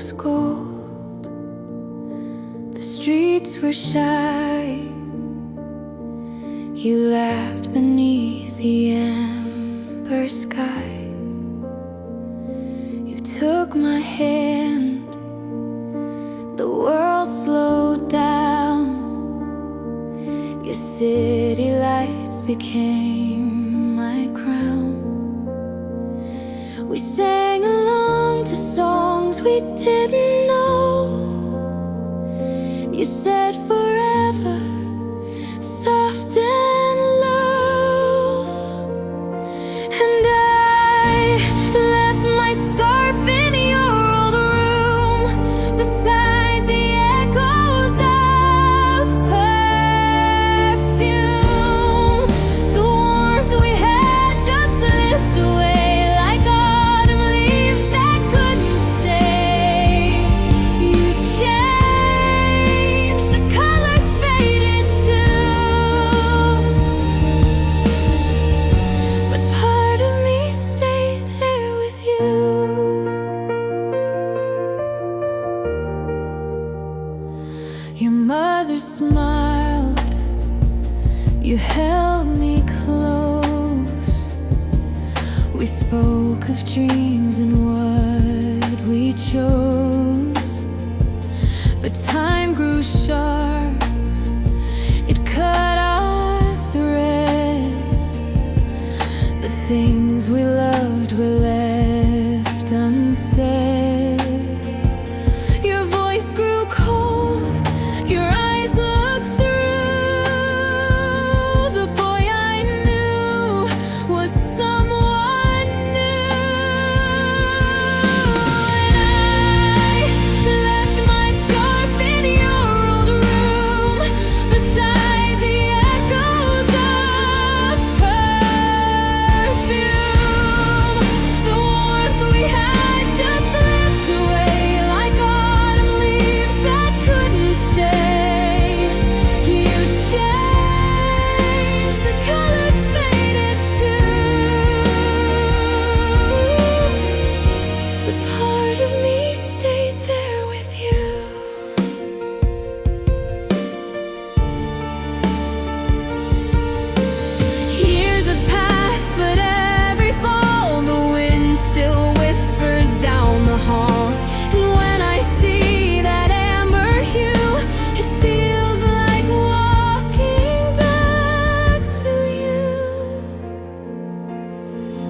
was gold. The streets were shy. You laughed beneath the amber sky. You took my hand. The world slowed down. Your city lights became my crown. We sang along to songs we didn't know. You said forever, soft and low. And I left my scarf in your old room, beside the echoes of perfume. The warmth we had just slipped away like autumn leaves that couldn't stay. You changed, the colors faded too, but part of me stayed there with you. Your mother smiled. You held me close. We spoke of dreams and what we chose. But time grew sharp. It cut our thread. The things we loved were left unsaid. Your voice grew cold. Your eyes looked through. The boy I knew was someone new. And I left my scarf in your old room, beside the echoes of perfume. The warmth we had just slipped away like autumn leaves that couldn't stay. You changed, the colors faded too, but part of me stayed there with you. Years have passed, but every fall the wind still whispers down the hall. And when I see that amber hue, it feels like walking back to you.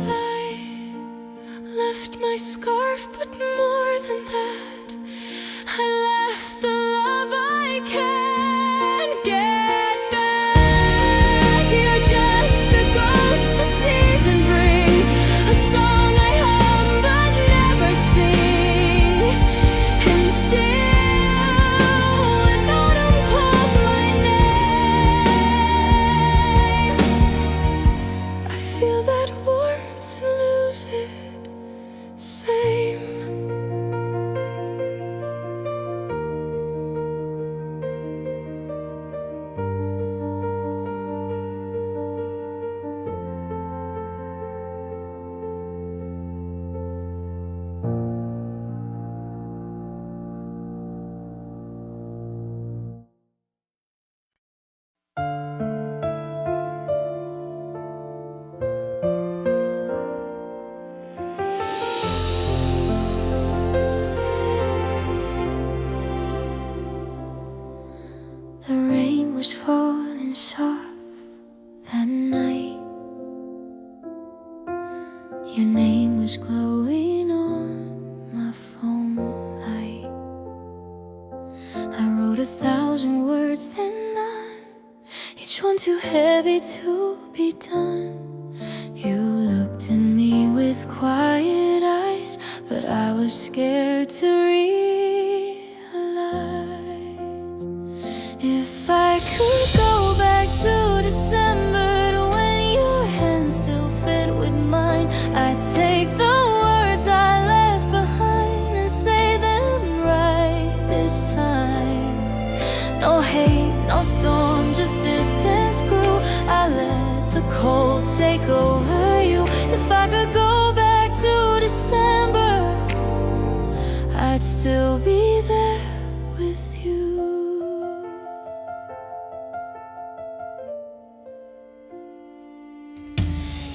I left my scarf, but more than that, I left the love I can't get back. You're just a ghost the season brings, a song I hum but never sing. And still, when autumn calls my name, I feel that warmth and lose it. Same. The rain was falling soft that night. Your name was glowing on my phone light. I wrote 1,000 words, then none, each one too heavy to be done. You looked at me with quiet eyes, but I was scared to realize. If I could go back to December, to when your hand still fit with mine, I'd take the words I left behind and say them right this time. No hate, no storm, just distance grew. I let the cold take over you. If I could go back to December, I'd I'd still be there with you.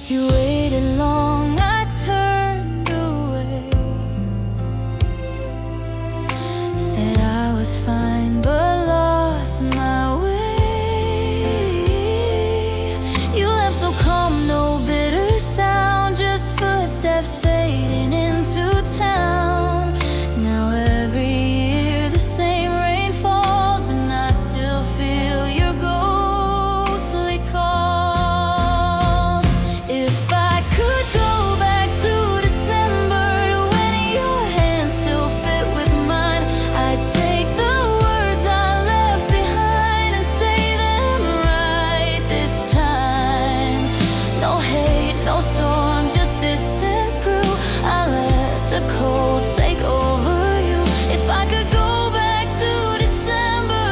You waited long, I turned away. Said I was fine, but lost my way. You left so calm, no bitter sound, just footsteps fading into town. Now every year the same rain falls, and I still feel your ghostly calls. If I could go back to December, to when your hands still fit with mine, I'd take the words I left behind and say them right this time. No hate, no storm, just distance grew. I let the cold take over you. If I could go back to December,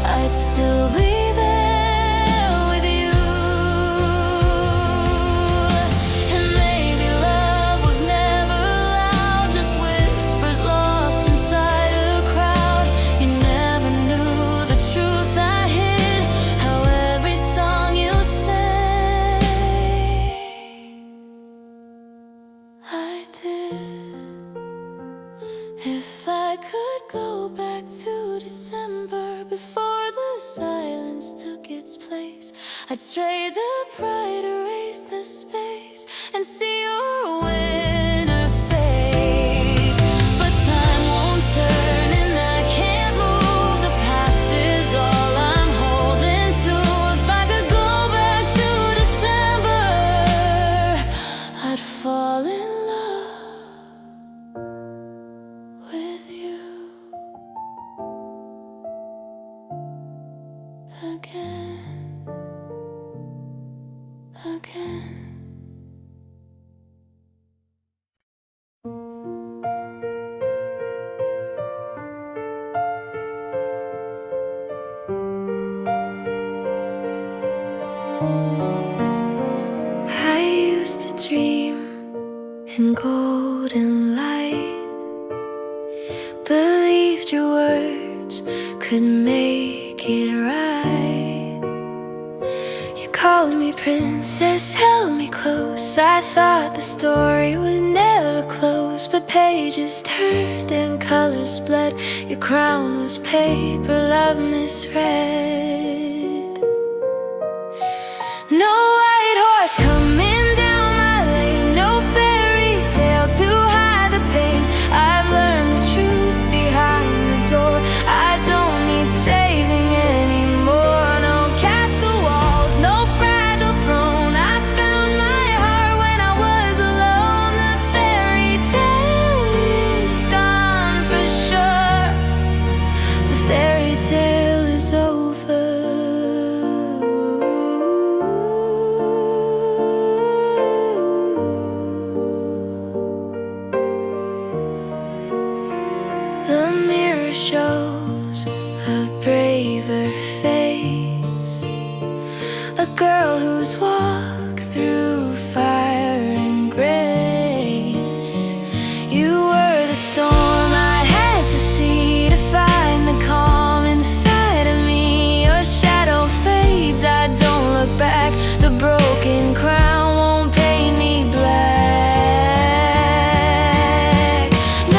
I'd still be there with you. And maybe love was never loud, just whispers lost inside a crowd. You never knew the truth I hid, how every song you sang I did. If I could go back to December, before the silence took its place, I'd trade the pride, erase the space, and see your winter face. But time won't turn and I can't move. The past is all I'm holding to. If I could go back to December, I'd fall in love with you again, again. I used to dream in golden light, believed your words could make it right. You called me princess, held me close. I thought the story would never close, but pages turned and colors bled. Your crown was paper, love misread. No white horse coming down my lane, no fairy tale to hide the pain. I've learned the truth behind the door. I don't need saving anymore. No castle walls, no fragile throne. I found my heart when I was alone. The fairy tale is gone for sure. The fairy tale is over. The mirror shows a braver face, a girl who's walked through fire and grace. You were the storm I had to see to find the calm inside of me. Your shadow fades, I don't look back. The broken crown won't paint me black.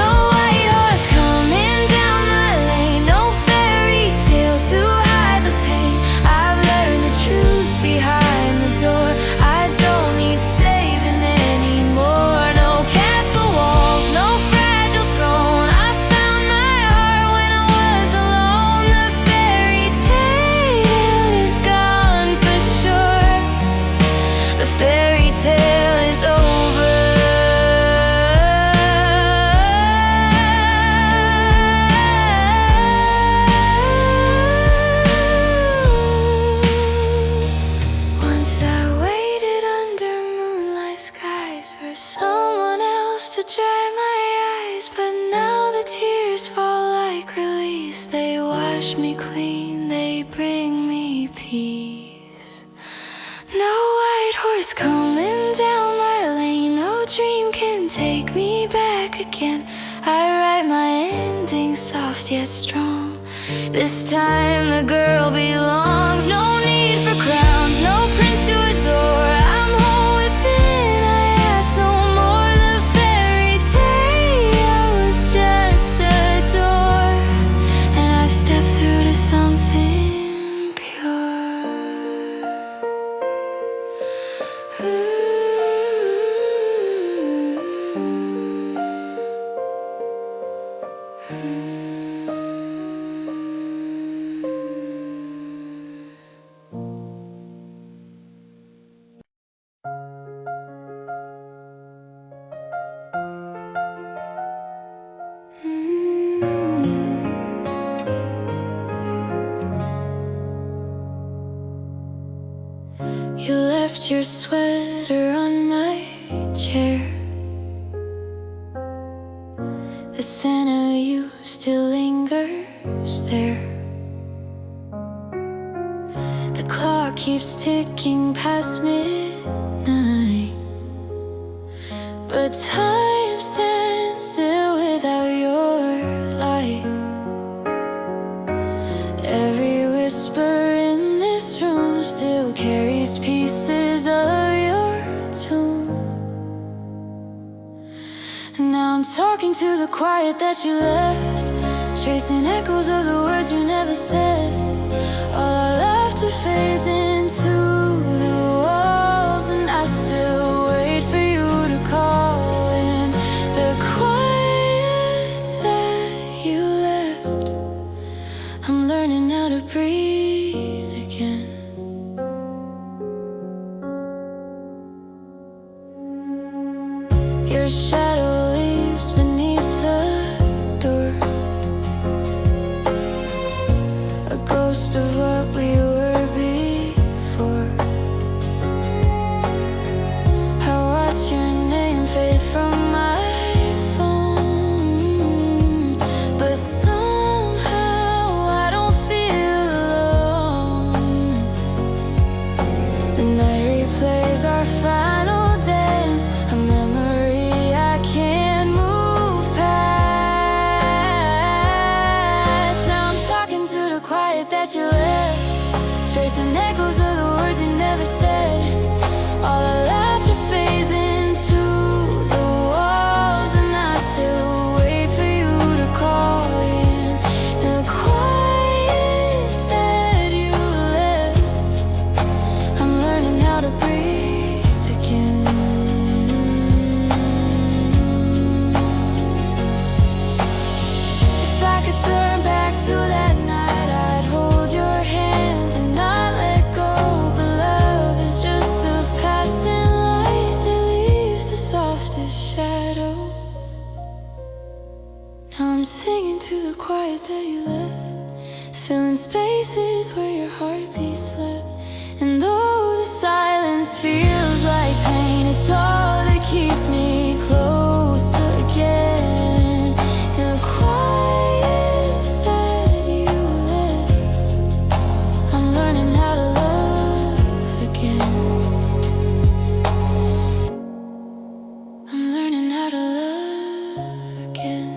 No white horse coming down my lane, no fairy tale to hide the pain. I've learned the truth behind the door. I don't need saving anymore. No castle walls, no fragile throne. I found my heart when I was alone. The fairy tale is gone for sure. The fairy tale is over. Once I waited under moonlight skies for someone else to dry my eyes, but now the tears fall like release. They wash me clean, they bring me peace. No white horse coming down my lane, no dream can take me back again. I something soft yet strong. This time the girl belongs. No need for crowns, no prince to adore. I'm whole within, I ask no more. The fairy tale was just a door, and I've stepped through to something pure. You left your sweater on my chair. The scent of you still lingers there. The clock keeps ticking past midnight, but time stands still without your light. Every whisper in this room still carries pieces of your tune. And now I'm talking to the quiet that you left, tracing echoes of the words you never said. All our laughter fades into the walls, and I still wait for you to call in. The quiet that you left, I'm learning how to breathe again. Your shadow leaves beneath the door, a ghost of what we were before. I watch your name fade from my phone, but somehow I don't feel alone. The night replays our final dance, a memory I can't move past. Now I'm talking to the quiet that you left, tracing echoes of the words you never said. All our laughter fades into the walls, and I still wait for you to call in. In the quiet that you left, I'm learning how to breathe again. If I could turn back to that night, I'd hold your hand and not let go. But love is just a passing light that leaves the softest shadow. Now I'm singing to the quiet that you left, filling spaces where your heartbeat slept. And though the silence feels like pain, it's all that keeps me close again. In the quiet that you left, I'm learning how to love again. I'm learning how to love again.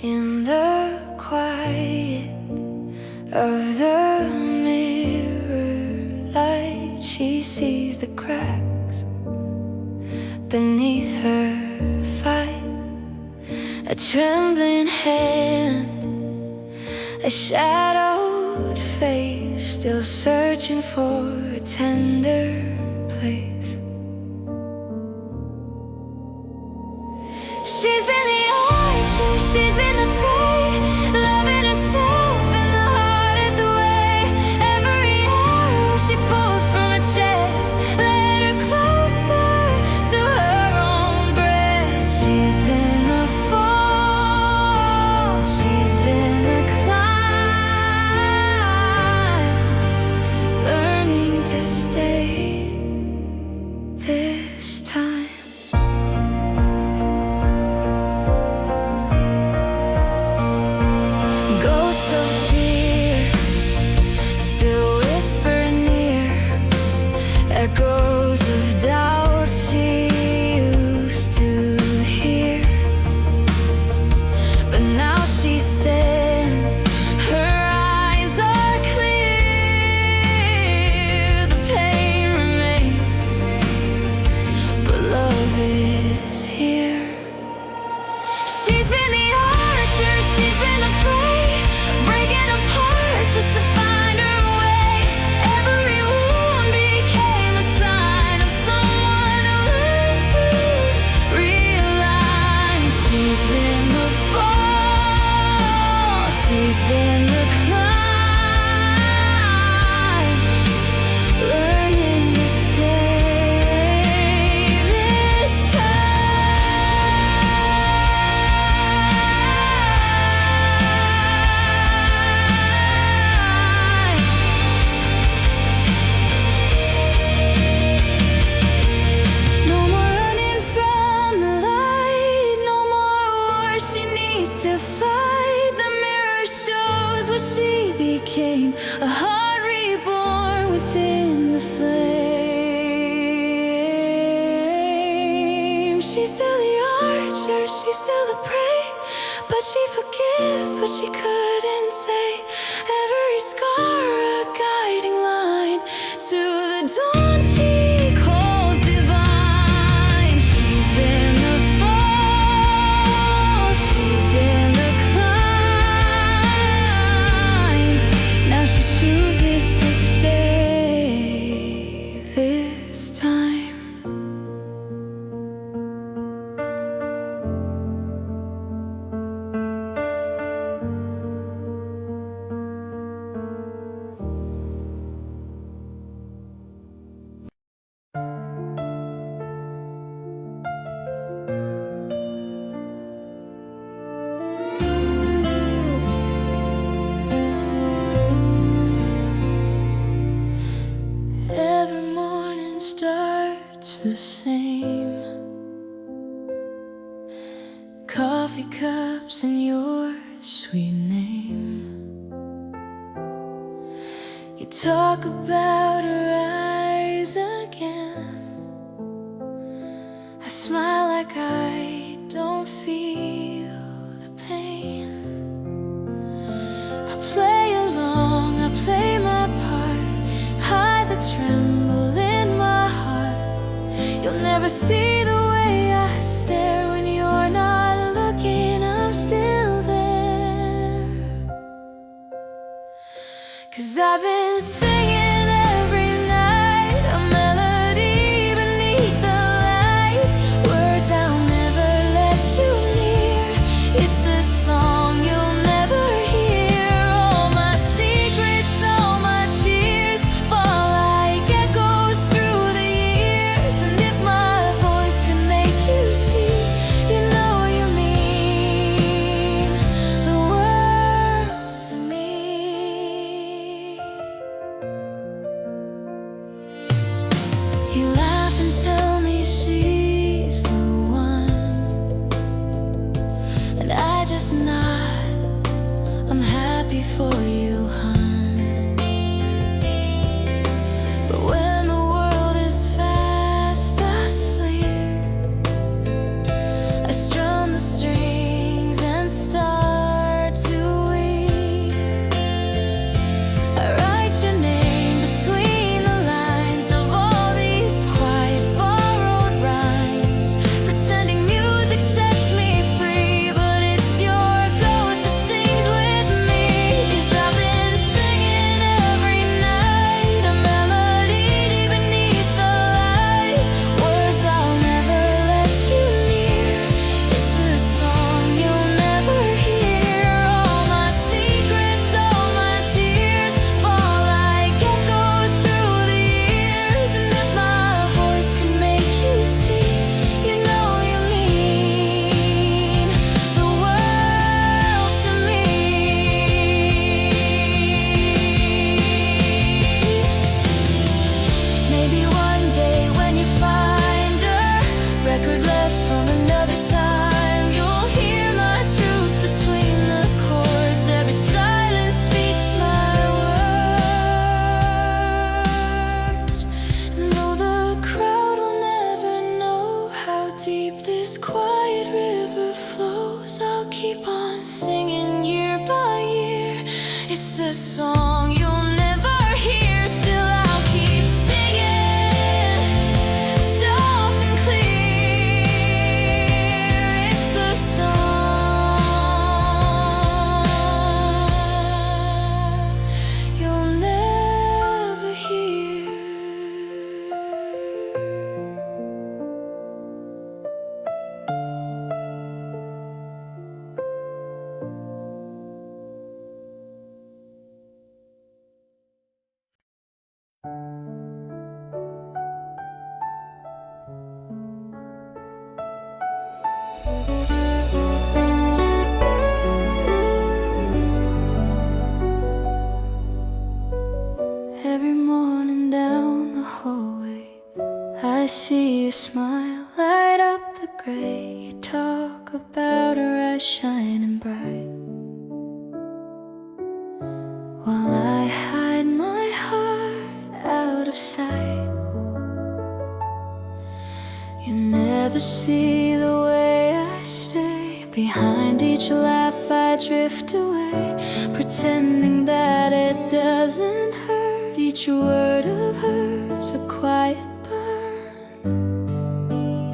In the quiet of the mirror light, she sees the cracks beneath her fight. A trembling hand, a shadowed face, still searching for a tender place. She's been the archer, she's been the prey, loving herself in the hardest way. Every arrow she pulled from her chest led her closer to her own breast. She's been the fall, she's been the climb. she forgives what she couldn't say. Every scar a guiding line to the dawn she calls divine. She's been the fall, she's been the climb. Now she chooses to stay this time. Every morning starts the same. Coffee cups and your sweet name. You talk about her eyes again. I smile like I don't feel the pain. I play along, I play my part, hide the tremble in my heart. You'll never see the way I stare when you're not looking. I'm still there, 'cause I've been singing every night, a melody beneath the light. Words I'll never let you near. It's the song you'll never hear. All my secrets, all my tears fall like echoes through the years. And if my voice can make you see, you know you mean the world to me. You laugh and tell me she's the one, and I just nod. I'm happy for you, hon. But when the world is fast asleep, I strum the strings and start to weep. I write your name between the lines of all these quiet borrowed rhymes, pretending music sets me free. But it's your ghost that sings with me, 'cause I've been singing every night, a melody deep beneath the light. Words I'll never let you near. It's the song you'll never hear. All my secrets, all my tears fall like echoes through the years. And if my voice can make you see, you know you mean the world to me. Maybe one day when you find her record left from another time, you'll hear my truth between the chords. Every silence speaks my words. And though the crowd will never know how deep this quiet river flows, I'll keep on singing year by year. It's the song you'll never hear. Still I'll keep singing, soft and clear. It's the song you'll never hear. Every morning down the hallway, I see you smile, light up the gray. You talk about her eyes shining bright, while I hide my heart out of sight. You never see the way I stay, Behind each laugh I drift away, pretending that it doesn't hurt. Each word of hers a quiet burn.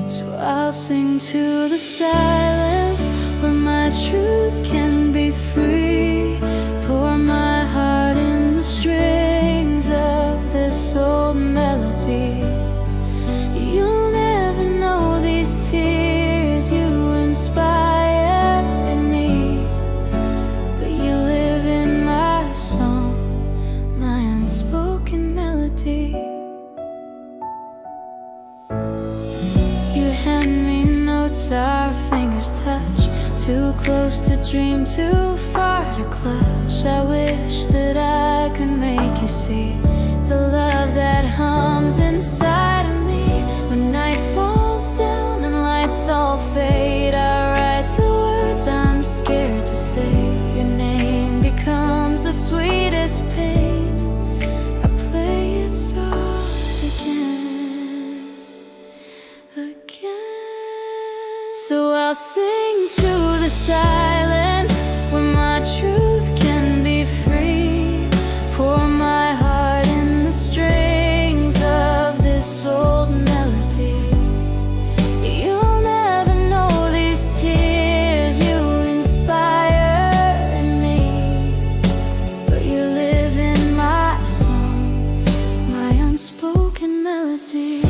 So I'll sing to the silence where my truth can be free. Pour my heart in the strings of this old melody. You'll never know these tears you inspire in me, but you live in my song, my unspoken melody. You hand me notes, our fingers touch, too close to dream, too far to clutch. I wish that I could make you see the love that hums inside of me. When night falls down and lights all fade, I write the words I'm scared to say. Your name becomes the sweetest pain. I play it soft again, again. So I'll sing to the silence where my truth can be free. Pour my heart in the strings of this old melody. You'll never know these tears you inspire in me, but you live in my song, my unspoken melody.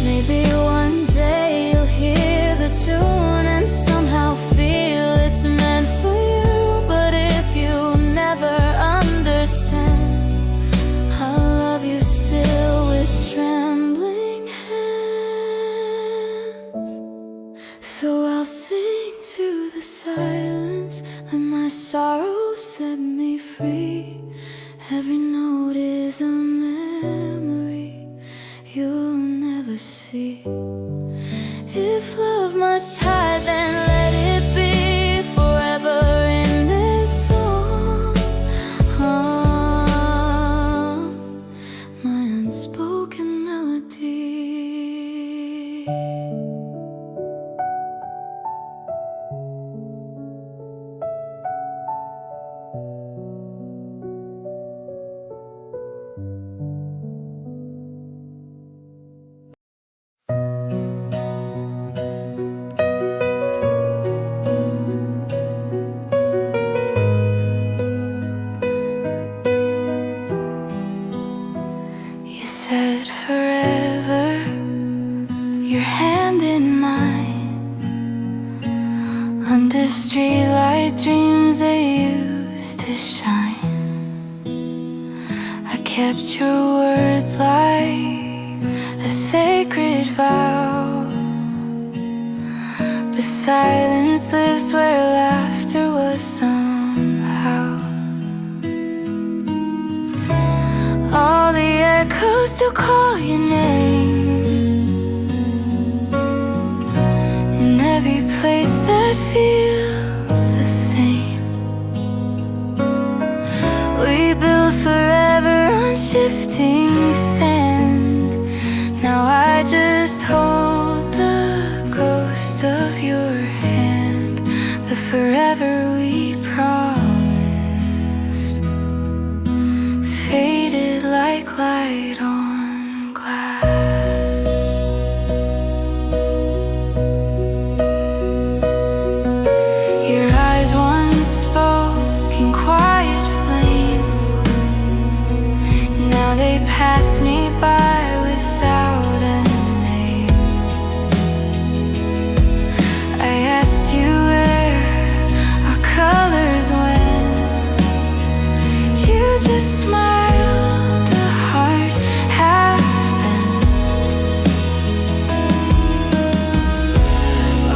Maybe one day you'll hear the tune and somehow feel it's meant for you. But if you never understand, I'll love you still with trembling hands. So I'll sing to the silence, let my sorrow set me free. Every note is a memory you'll never see. If love must hide, then let it be forever in this song. My unspoken melody. You said forever, your hand in mine. Under streetlight dreams they used to shine. I kept your words like a sacred vow. But silence lives where laughter was somehow. All the echoes still call your name in every place that feels the same. We built forever on shifting sand. Now I just hold the ghost of your hand, the forever we promised, faded like light on glass. Your eyes once spoke in quiet flame. Now they pass me by without a name. I asked you where our colors went. You just smiled, a heart half bent.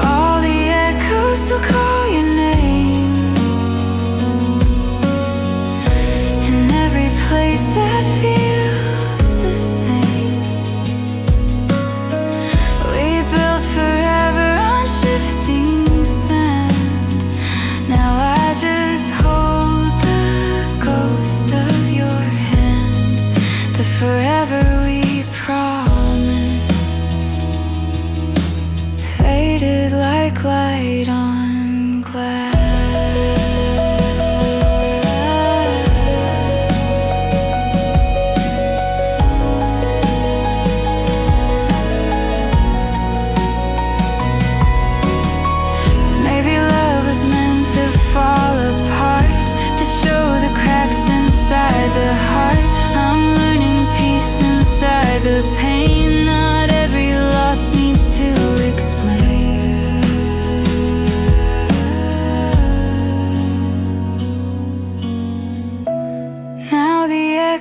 All the echoes still call your name in every place that feels the same. We built forever on shifting sand. Now I just hold the ghost of your hand.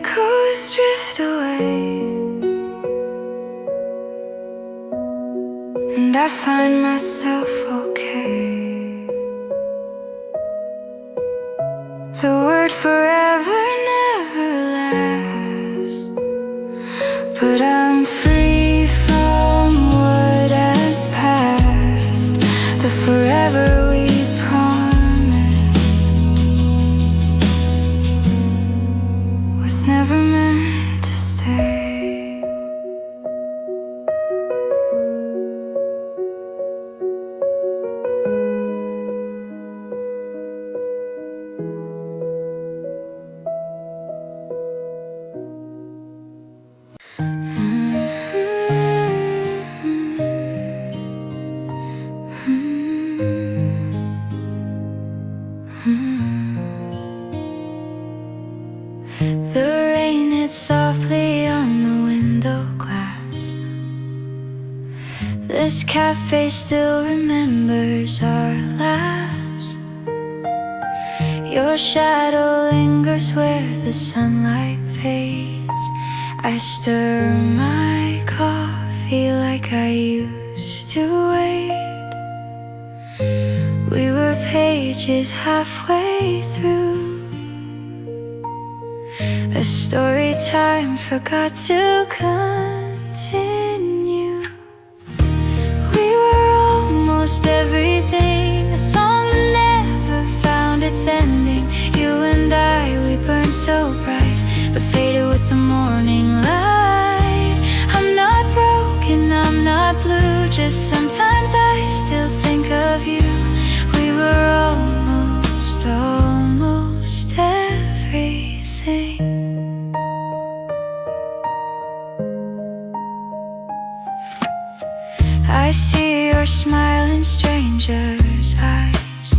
echoes drift away, and I find myself okay. The word forever never lasts, but I'm free from what has passed. The forever we promised was never meant to stay. The rain hits softly on the window glass. This cafe still remembers our last. Your shadow lingers where the sunlight fades. I stir my coffee like I used to wait. We were pages halfway through a story time forgot to continue. We were almost everything, a song that never found its ending. You and I, we burned so bright, but faded with the morning light. I'm not broken, I'm not blue, just sometimes I still think of you. We were almost everything. I see your smile in strangers' eyes,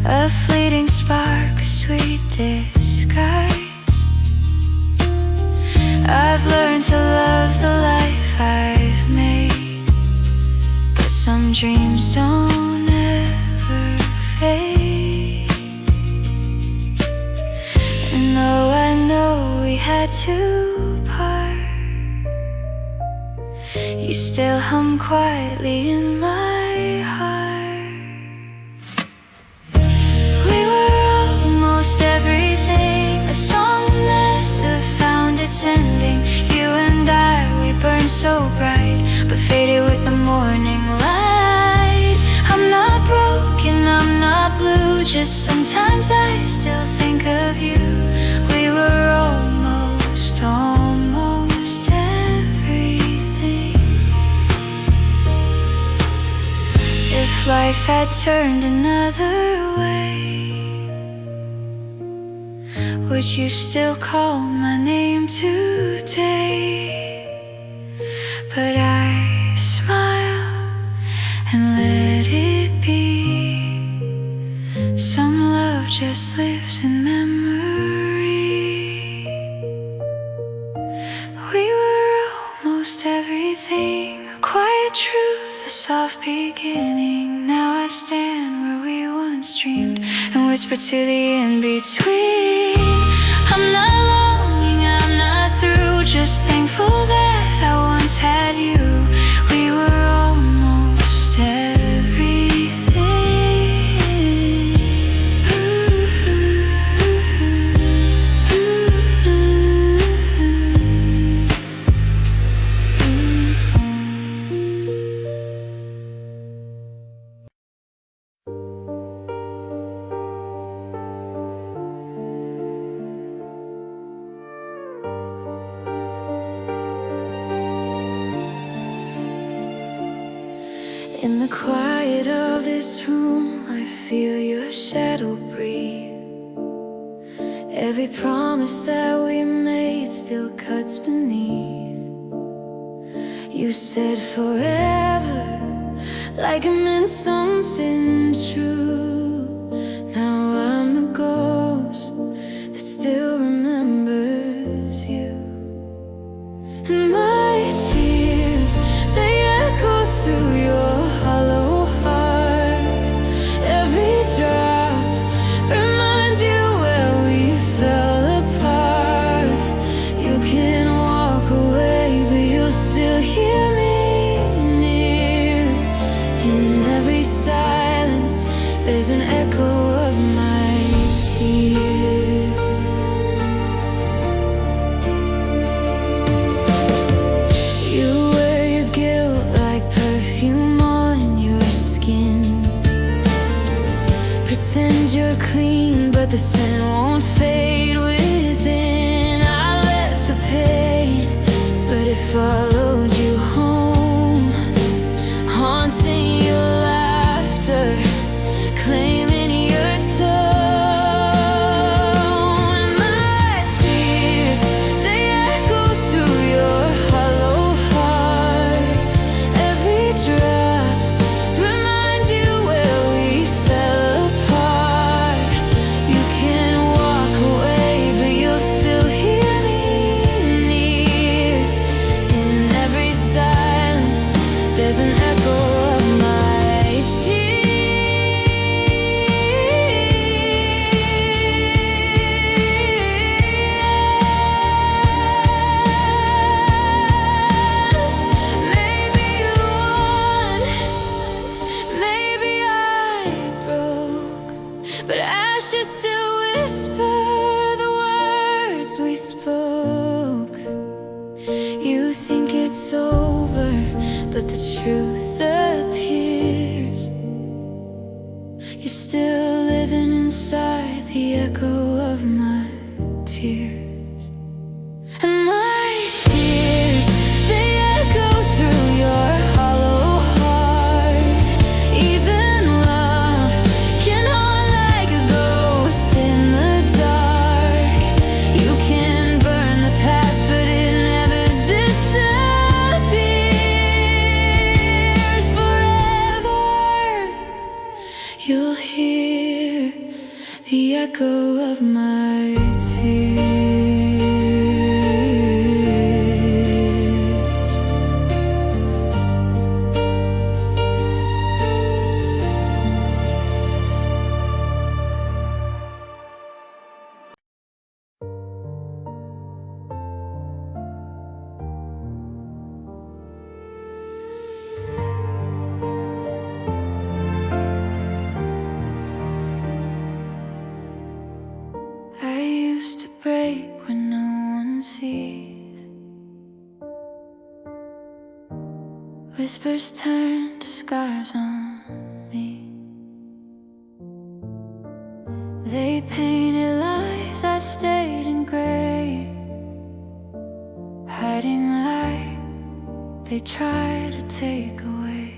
a fleeting spark, a sweet disguise. I've learned to love the life I've made, but some dreams don't ever fade. And though I know we had to part, you still hum quietly in my heart. We were almost everything, a song that never found its ending. You and I, we burned so bright, but faded with the morning light. I'm not broken, I'm not blue, just sometimes I still think of you. We were almost everything. If life had turned another way, would you still call my name today? But I smile and let it be. Some love just lives in memory. We were almost everything, a quiet truth, a soft beginning. Now I stand where we once dreamed and whisper to the in-between. I'm not longing, I'm not through, just thankful that I once had you. We were almost everything. In the quiet of this room, I feel your shadow breathe. Every promise that we made still cuts beneath. You said forever, like it meant something true. Now I'm the ghost that still remembers you. And my tears, they echo through your hollow heart. Every drop reminds you where we fell apart. The scent won't fade within. I left the pain, but it followed you home, haunting your laughter, claiming your tone. And my tears, they echo through your hollow heart. Every drop reminds you where we fell apart. You can walk away, but you'll still hear me near. In every silence, there's an echo of my tears. Maybe you won, maybe I broke, but ashes still whisper the words we spoke. You think it's over, but the truth appears. You're still living inside the echo of my tears. And my tears, they echo through your hollow heart. Even love can haunt like a ghost in the dark. You can burn the past, but it never disappears. Forever, you'll hear the echo of my tears. I used to break when no one sees. Whispers turn to scars on me. They painted lies I stayed in gray, hiding light they try to take away.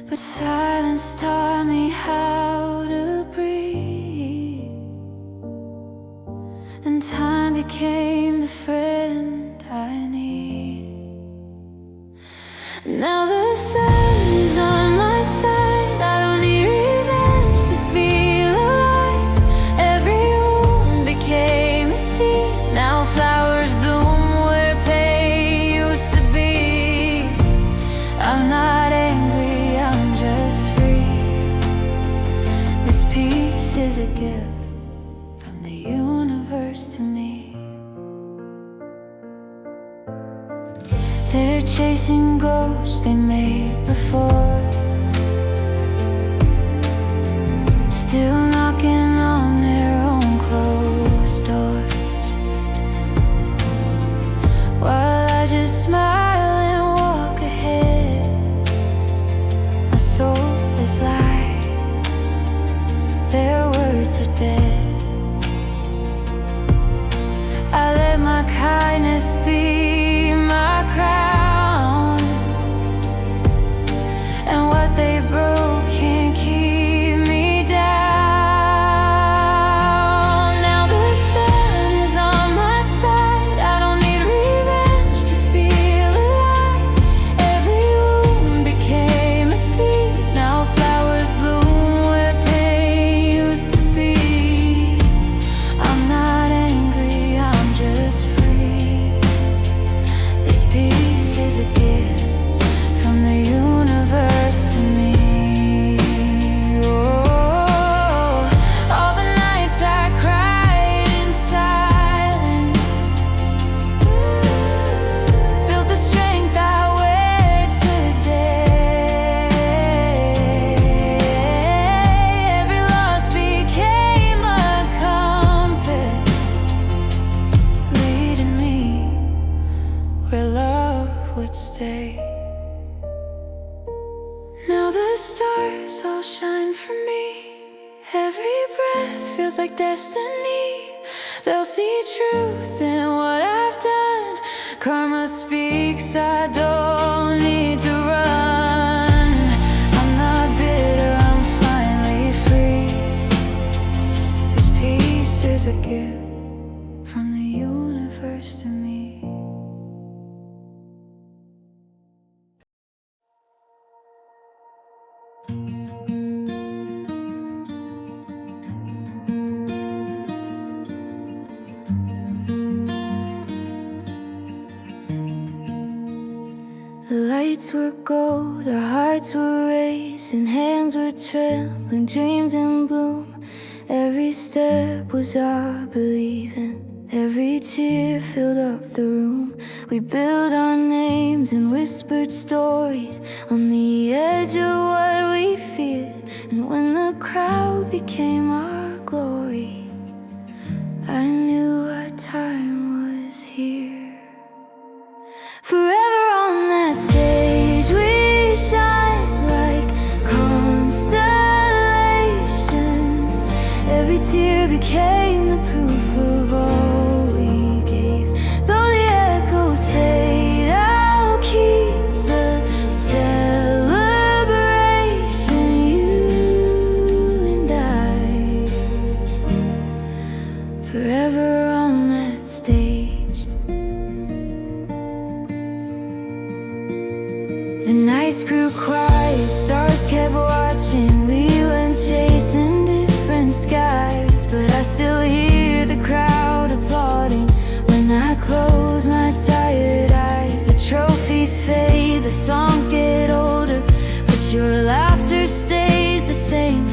But silence taught me how to breathe, and time became the friend I need. Now the sun is on my side. I don't need revenge to feel alive. Every wound became a seed. Now flowers bloom where pain used to be. I'm not angry, I'm just free. This peace is a gift from the universe to me. They're chasing ghosts they made before, still knocking on their own closed doors, while I just smile and walk ahead. My soul is light, their words are dead. I let my kindness be my crown, and what they broke can't keep me down. Now the sun is on my side. I don't need revenge to feel alive. Every wound became a seed. Now flowers bloom where pain used to be. I'm not angry, I'm just free. Every breath feels like destiny. They'll see truth in what I've done. Karma speaks, I don't need to run. I'm not bitter, I'm finally free. This peace is a gift from the universe to me. The lights were gold, our hearts were racing, hands were trembling, dreams in bloom. Every step was our believing, every tear filled up the room. We built our names and whispered stories on the edge of what we feared. And when the crowd became our glory, I knew our time was here. Forever on that stage we shine like constellations. Every tear became the proof of all we gave. Though the echoes fade, I'll keep the celebration. You and I, forever on that stage. The nights grew quiet, stars kept watching. We went chasing different skies, but I still hear the crowd applauding when I close my tired eyes. The trophies fade, the songs get older, but your laughter stays the same.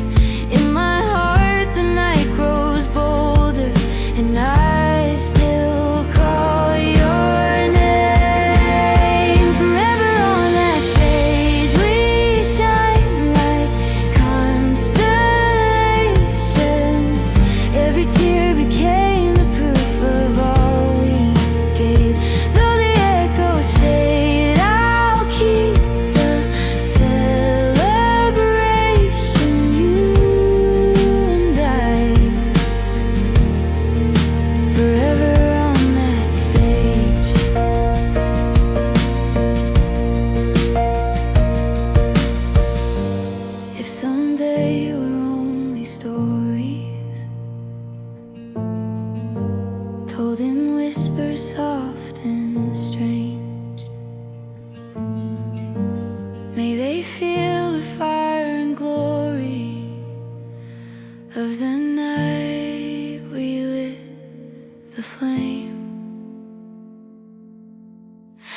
In my heart the night grows bolder, and I still call your name. Forever on that stage we shine like constellations. Every tear became the proof of all we gave. Though the echoes fade, I'll keep the celebration. You and I, forever on that stage. If someday we're only stories told in whispers soft and strange, may they feel the fire and glory of the night we lit the flame.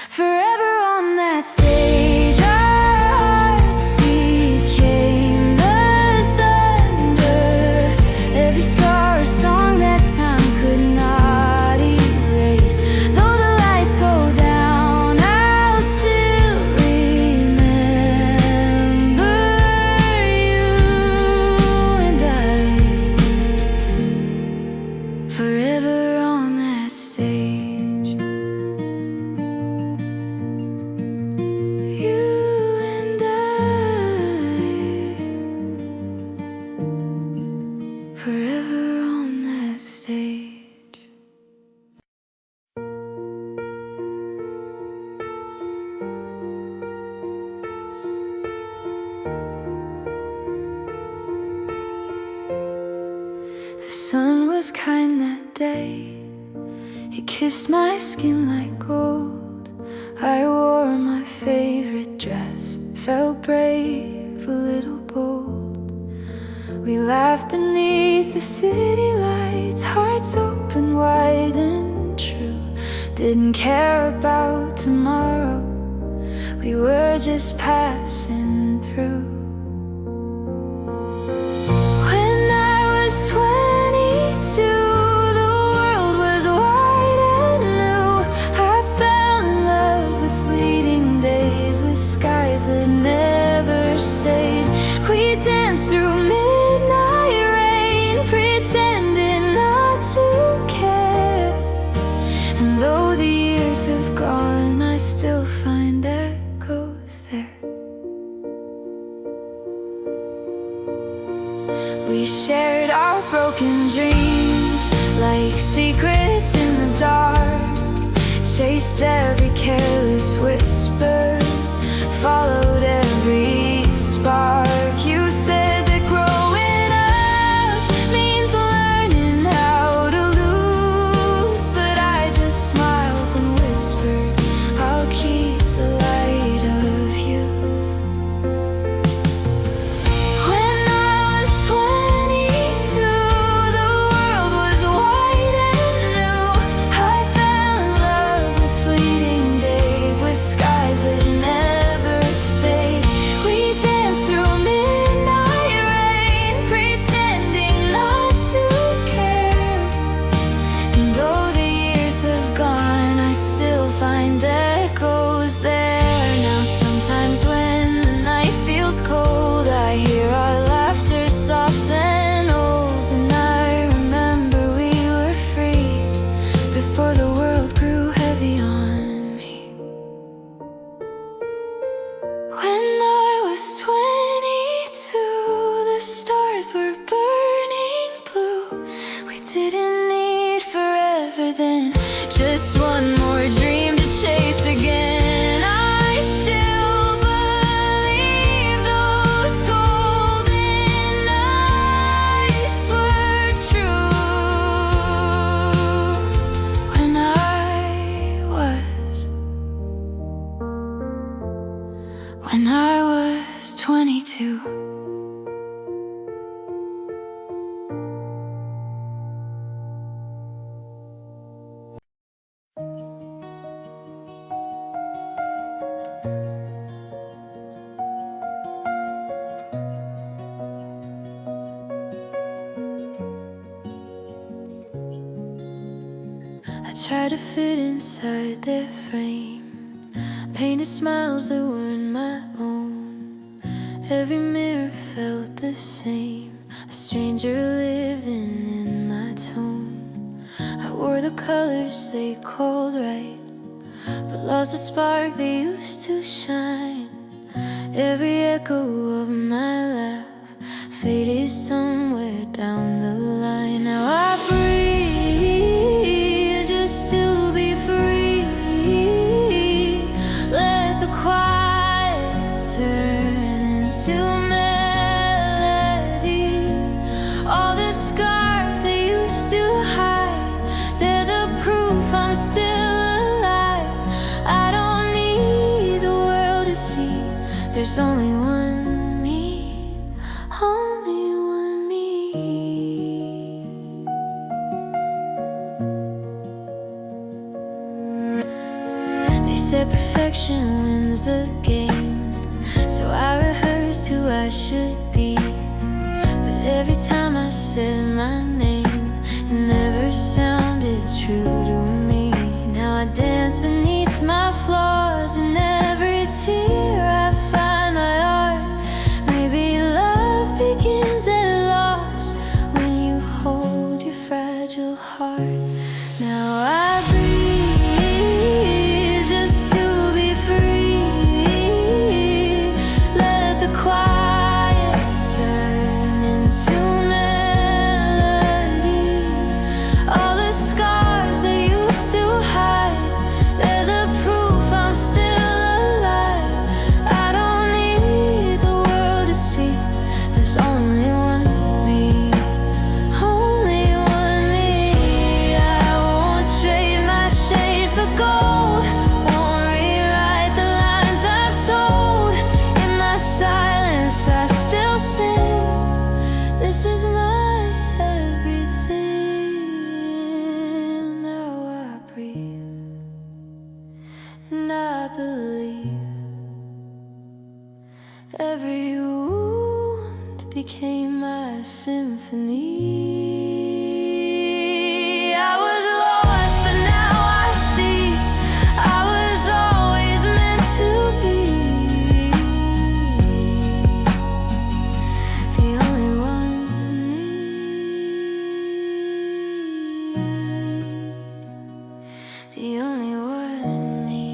Forever on that stage, our hearts became the thunder. Every scar a song that time could not erase. Though the lights go down, I'll still remember you and I, forever on that stage. You and I, forever on that stage. The sun was kind that day. It kissed my skin like gold. I wore my favorite dress, felt brave, a little bold. We laughed beneath the city lights, hearts open wide and true. Didn't care about tomorrow, we were just passing through. When I was 22, the world was wide and new. I fell in love with fleeting days, with skies that never stayed. We danced through midnight rain, pretending not to care. And though the years have gone, I still find echoes there. shared our broken dreams like secrets in the dark. Chased every careless whisper, followed every spark. You said that growing up means learning how to lose, but I just smiled and whispered, I'll keep the light of youth. When I was 22, the world was wide and new. I fell in love with fleeting days, with skies that never stayed. We danced through midnight rain, pretending not to care. And though the years have gone, I still find echoes there. Now sometimes when the night feels cold, I hear our laughter soft and old. And I remember we were free before the world grew heavy on me. When I was 22, the stars were burning blue. We didn't need forever then, just one more dream to chase again. I still believe those golden nights were true. When I was 22. I tried to fit inside their frame, painted smiles that weren't my own. Every mirror felt the same, a stranger living in my tone. I wore the colors they called right, but lost the spark that used to shine. Every echo of my laugh faded somewhere down the line. Now I breathe just to be free. Let the quiet turn into melody. All the scars they used to hide, they're the proof I'm still alive. I don't need the world to see, there's only one me, only one me. They said perfection wins the game, so I rehearsed who I should be. But every time I said my name, it never sounded true to me. Now I dance beneath my flaws, and every tear I find my art. Maybe love begins at loss when you hold your fragile heart. Now I breathe just to be free. Let the quiet turn into melody. All the scars they used to hide, they're the proof I'm still alive. I don't need the world to see, there's only one me, only one me. I won't trade my shade for gold, won't rewrite the lines I've told. In my silence I still sing, this is my everything. Now I breathe and I believe. Every wound became my symphony. I was lost, but now I see, I was always meant to be the only one me, the only one me.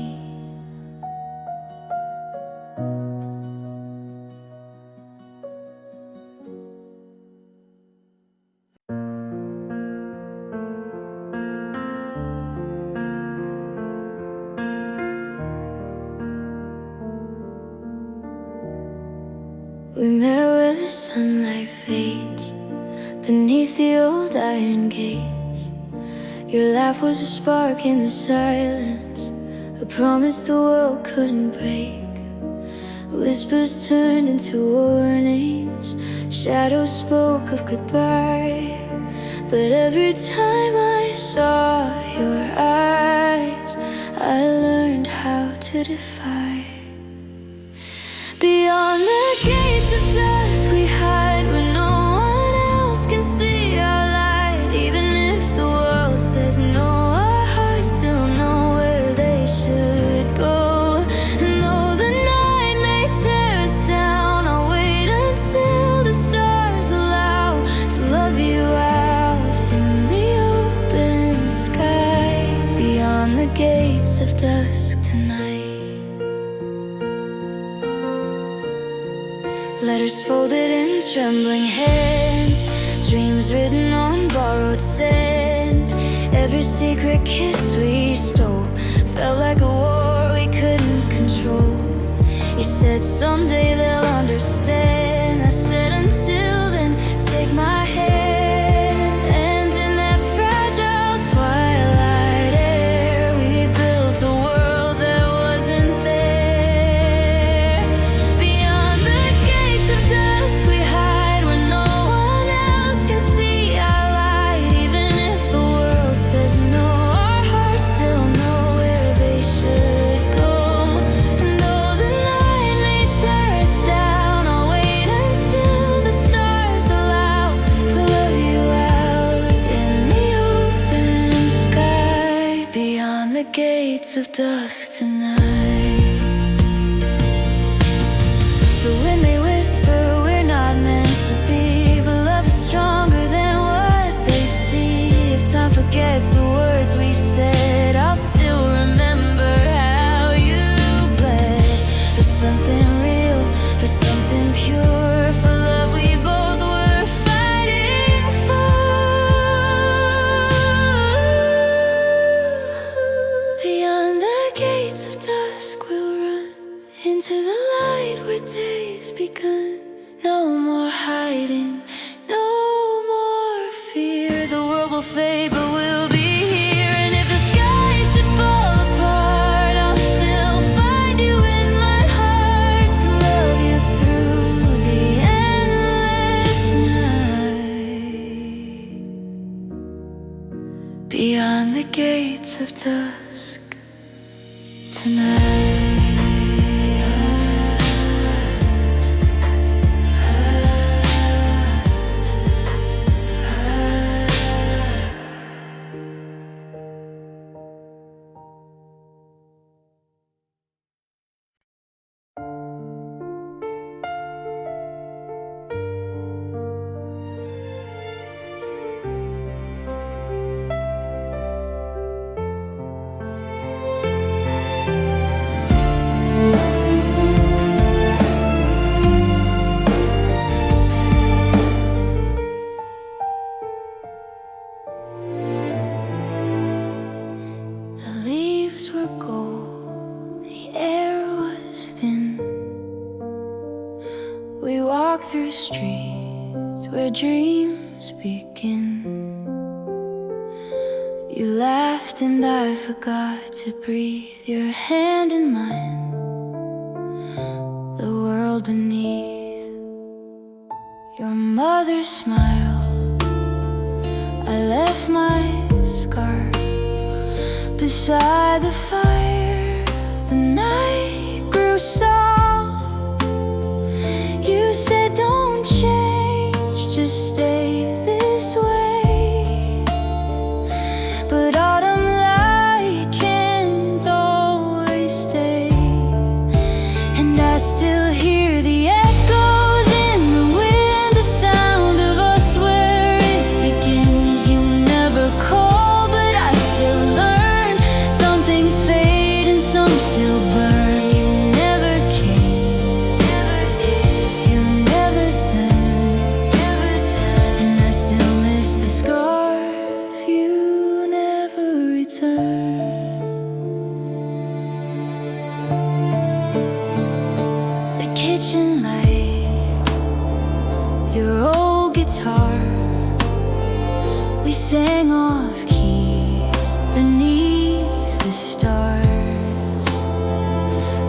We met where the sunlight fades beneath the old iron gates. Your laugh was a spark in the silence, a promise the world couldn't break. Whispers turned into warnings, shadows spoke of goodbye. But every time I saw your eyes, I learned how to defy. Beyond the gates of dusk we hide, where no one else can see our light. Even if the world says no, our hearts still know where they should go. And though the night may tear us down, I'll wait until the stars allow to love you out in the open sky. Beyond the gates of dusk tonight. Letters folded in trembling hands, dreams written on borrowed sand. Every secret kiss we stole felt like a war we couldn't control. You said someday they'll understand. I said until then, take my hand. And in that fragile twilight air, we built a world that wasn't there. Beyond the gates of dusk we hide, where no one else can see our light. Even if the world says no, our hearts still know where they should go. And though the night may tear us down, I'll wait until the stars allow to love you out in the open sky. Beyond the gates of dusk tonight. The wind may whisper we're not meant to be, but love is stronger than what they see. If time forgets the words we said, I'll still remember how you bled. For something real, for something pure, for love we both were fighting for. Beyond the gates of dusk we'll run into the light where days begun. No more hiding, no more fear. The world will fade, but we'll be here. And if the sky should fall apart, I'll still find you in my heart to love you through the endless night. Beyond the gates of dusk tonight. The leaves were gold, the air was thin. We walked through streets where dreams begin. You laughed and I forgot to breathe, your hand in mine. The world beneath your mother's smile. I left my scar beside the fire. The night grew soft. You said don't change, just stay this way. But autumn light can't always stay. And I still hear the echoes in the wind, the sound of us where it begins. You never call, but I still learn. Some things fade and some still burn. You never came, you never turned. And I still We sang off key beneath the stars.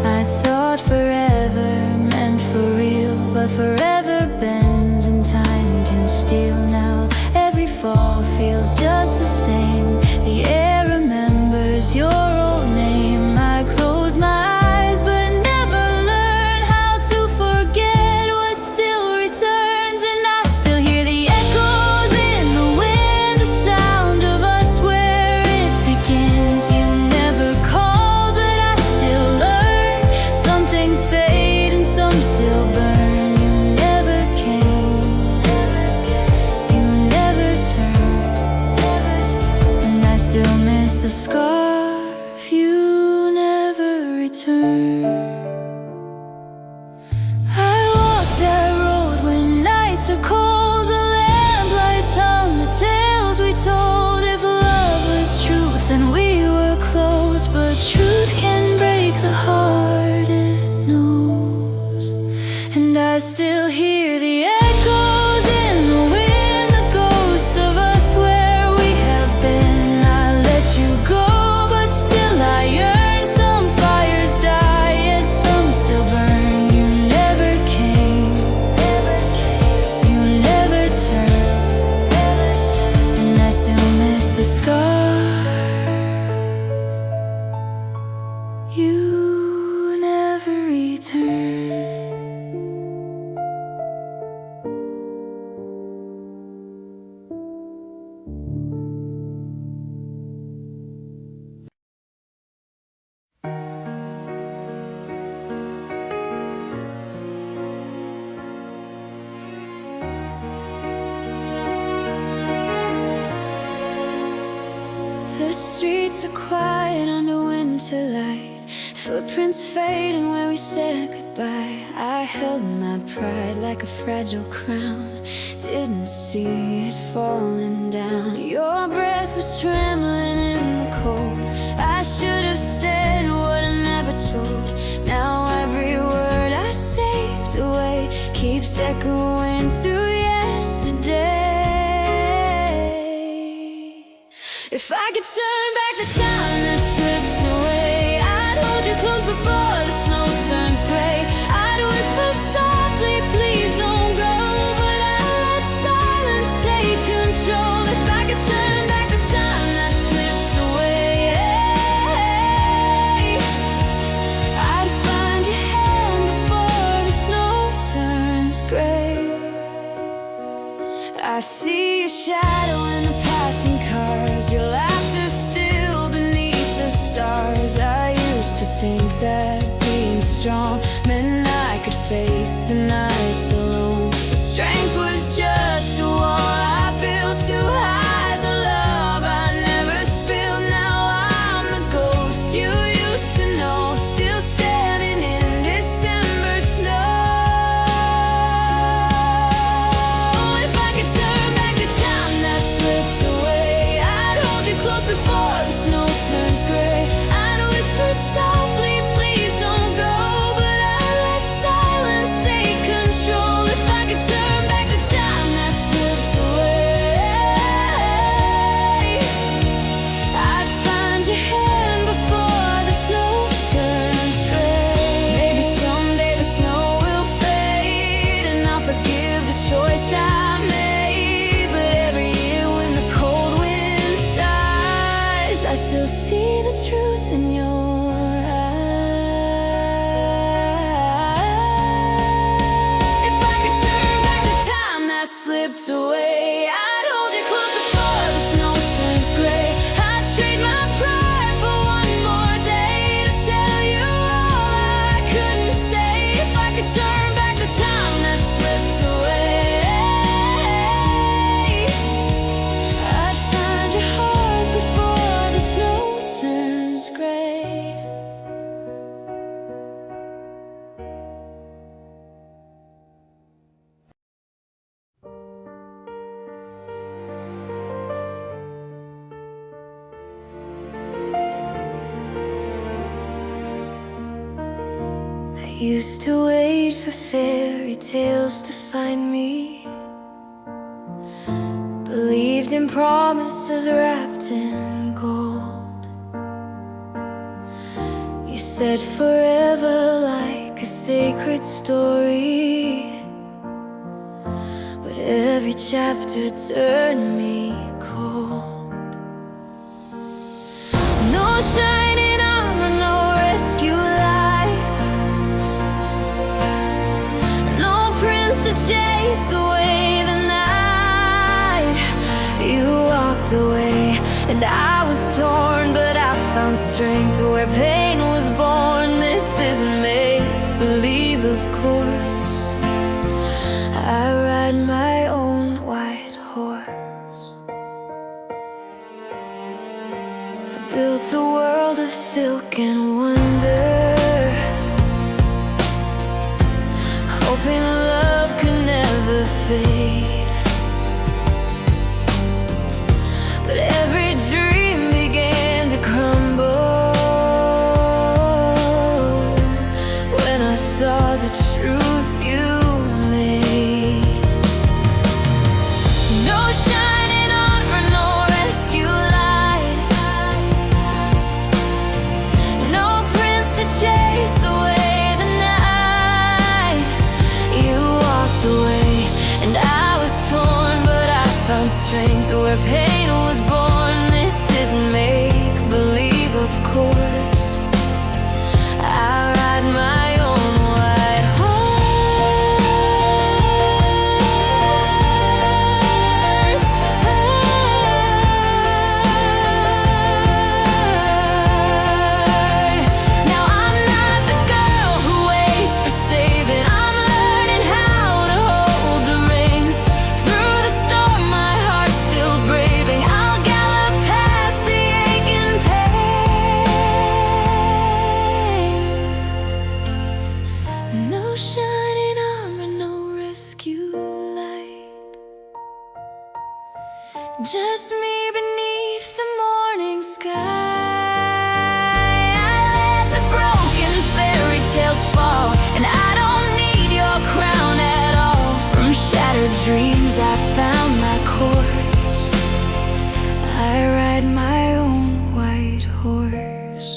I thought forever meant for real, but forever bends and time can steal. Now every fall feels just the same. The air remembers your old name. I close my eyes but never learn how to forget what still returns. And I still hear the echoes in the wind, the sound of us where it begins. You never call but I still learn. Some things fade and some still burn. You never came, you never turned, and I still miss the scarf you never returned. I walk that road when nights are cold. The lamplights hum the tales we told. If love was truth then we were close, but truth can break the heart it knows. And I still hear the echoes in the wind, the ghosts of us where we have been. I let you go but still I yearn. Some fires die yet some still burn. You never came, you never turned, and I still miss the scar you never returned. The streets are quiet under winter light. Footprints fading where we said goodbye. I held my pride like a fragile crown, didn't see it falling down. Your breath was trembling in the cold. I should have said what I never told. Now every word I saved away keeps echoing through yesterday. If I could turn back the time that slipped away, I'd hold you close before the snow turns gray. I'd whisper softly, please don't go, but I'd let silence take control. If I could turn back the time that slipped away, I'd find your hand before the snow turns gray. I see your shadow in the passing cars, your laughter still beneath the stars. I used to think that being strong meant I could face the nights alone, but strength was just a wall I built to hide the love I never spilled. Now I'm the ghost you used to know, still standing in December snow. Before the snow turns gray, I'd whisper softly, please don't go, but I'd let silence take control. If I could turn back the time that slipped away, I'd find your hand before the snow turns gray. Maybe someday the snow will fade and I'll forgive the choice I made, but every year when the cold wind sighs, I still see the truth in your eyes. If I could turn back the time that slipped away, I'd hold you close before the snow turns gray. I'd trade my pride for one more day to tell you all I couldn't say. If I could turn back the time that slipped away, I'd find your heart before the snow turns gray. I used to wait for fairy tales to find me, believe believed in promises wrapped in gold. You said forever like a sacred story, but every chapter turned me cold. No shining armor, no rescue light, no prince to chase away the night. You walked away and I was torn, but I found strength where pain was born. This isn't make-believe, of course. I ride my own white horse. I built a world of silk and wonder, hoping love could never fade. But every dream began to crumble when I saw the truth you made. No shining armor, no rescue light, no prince to chase away the night. You walked away and I was torn, but I found strength where pain was born. This isn't make-believe, of course. I ride my own white horse. Now I'm not the girl who waits for saving. I'm learning how to hold the reins. Through the storm, my heart's still braving. I'll gallop past the aching pain. No shining armor, no rescue light, just me beneath the morning sky. I let the broken fairy tales fall, and I don't need your crown at all. From shattered dreams I found my course. I ride my own white horse.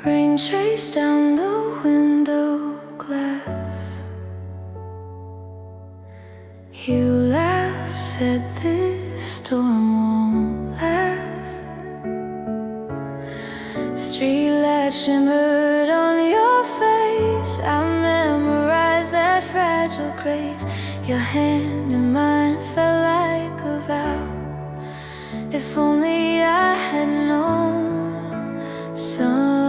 Rain traced down the window glass. You laughed, said this storm won't last. Streetlight shimmered on your face. I memorized that fragile grace. Your hand in mine felt like a vow. If only I had known somehow.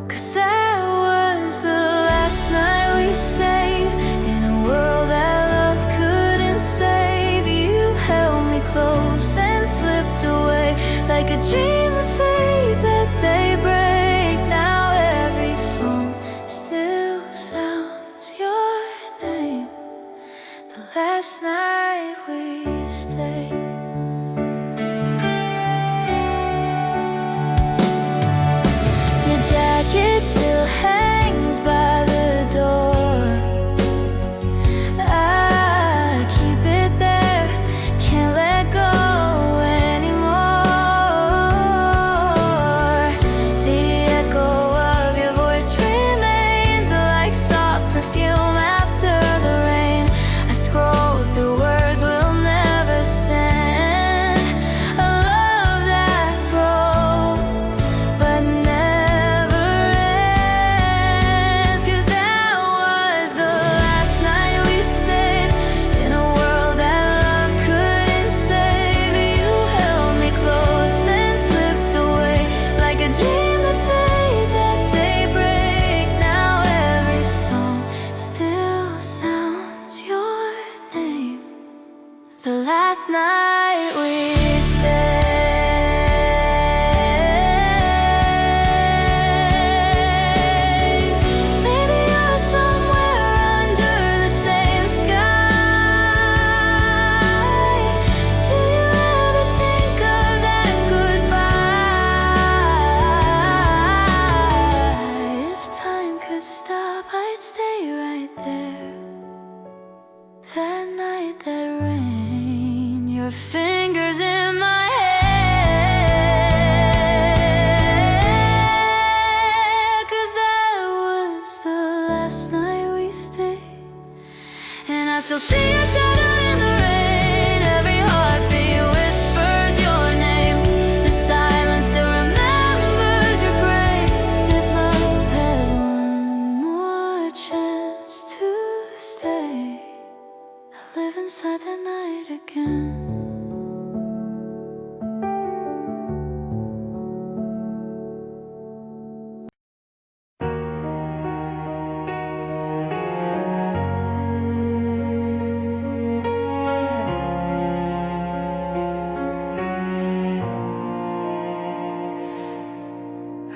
'Cause that was the last night we stayed in a world that love couldn't save. You held me close, then slipped away like a dream that fades at daybreak. Now every song still sounds your name. The last night we stayed. Jacket still hangs by the door. I keep it there, can't let go anymore. The echo of your voice remains like soft perfume after the rain. I scroll through words we'll never send. A love that broke but never again.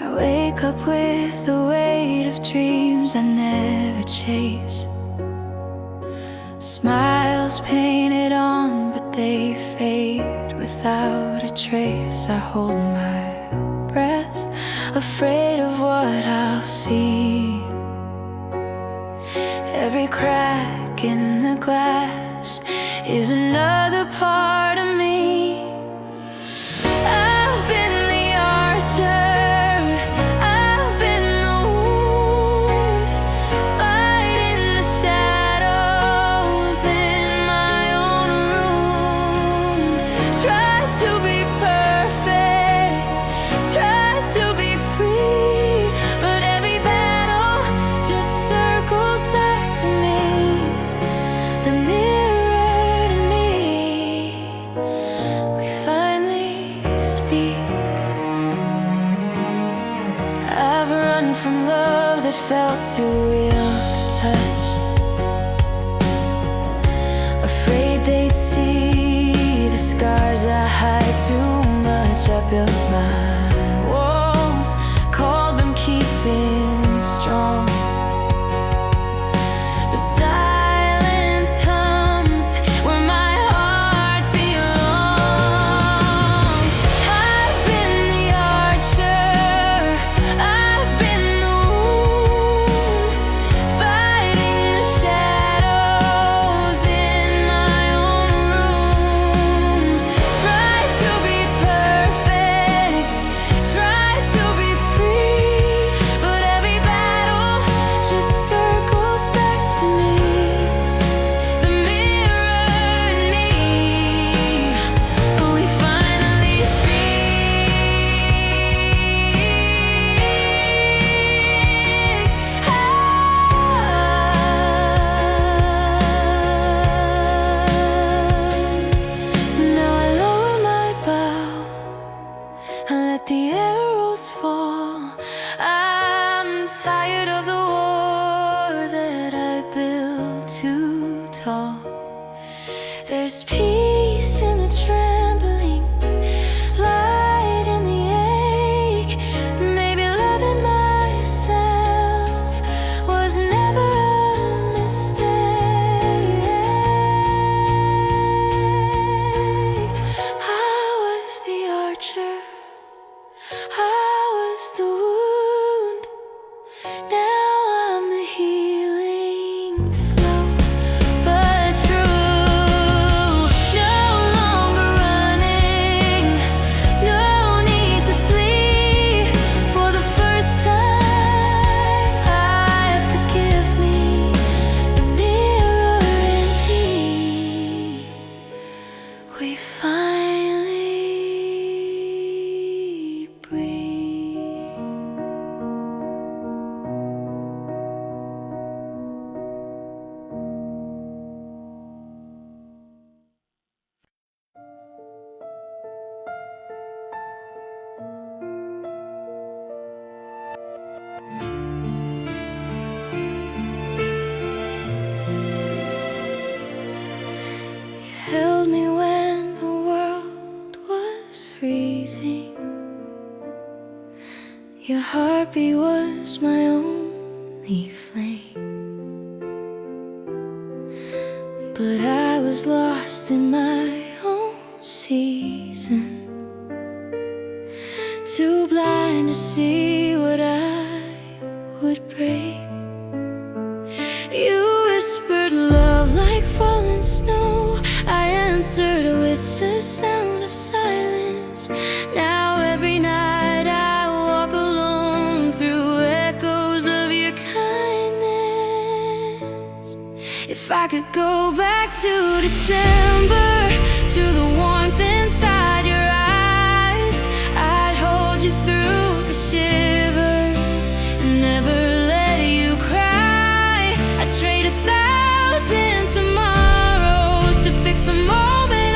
I wake up with the weight of dreams I never chase. Smiles painted on, but they fade without a trace. I hold my breath, afraid of what I'll see. Every crack in the glass is another part of me. I've been the archer, from love that felt too real to touch. Afraid they'd see the scars I hide too much. I built my walls, called them keeping strong. But silence hums where my heart belongs. I've been the archer, I've been the arrows fall. I'm tired of the war that I built too tall. There's peace in the trembling, light in the ache. Maybe loving myself was never a mistake. I was the archer, I was the wound, now I'm the healing, slow but true. No longer running, no need to flee. For the first time, I forgive me, the mirror in me. We finally breathe. You held me when the world was freezing. Your heartbeat was my only flame. But I was lost in my own season, too blind to see what I would break. You whispered love like falling snow. I answered with the sound of silence. Now every night I walk alone through echoes of your kindness. If I could go back to December, to the warmth inside your eyes, I'd hold you through the shivers and never let you cry. I'd trade 1,000 tomorrows to fix the moment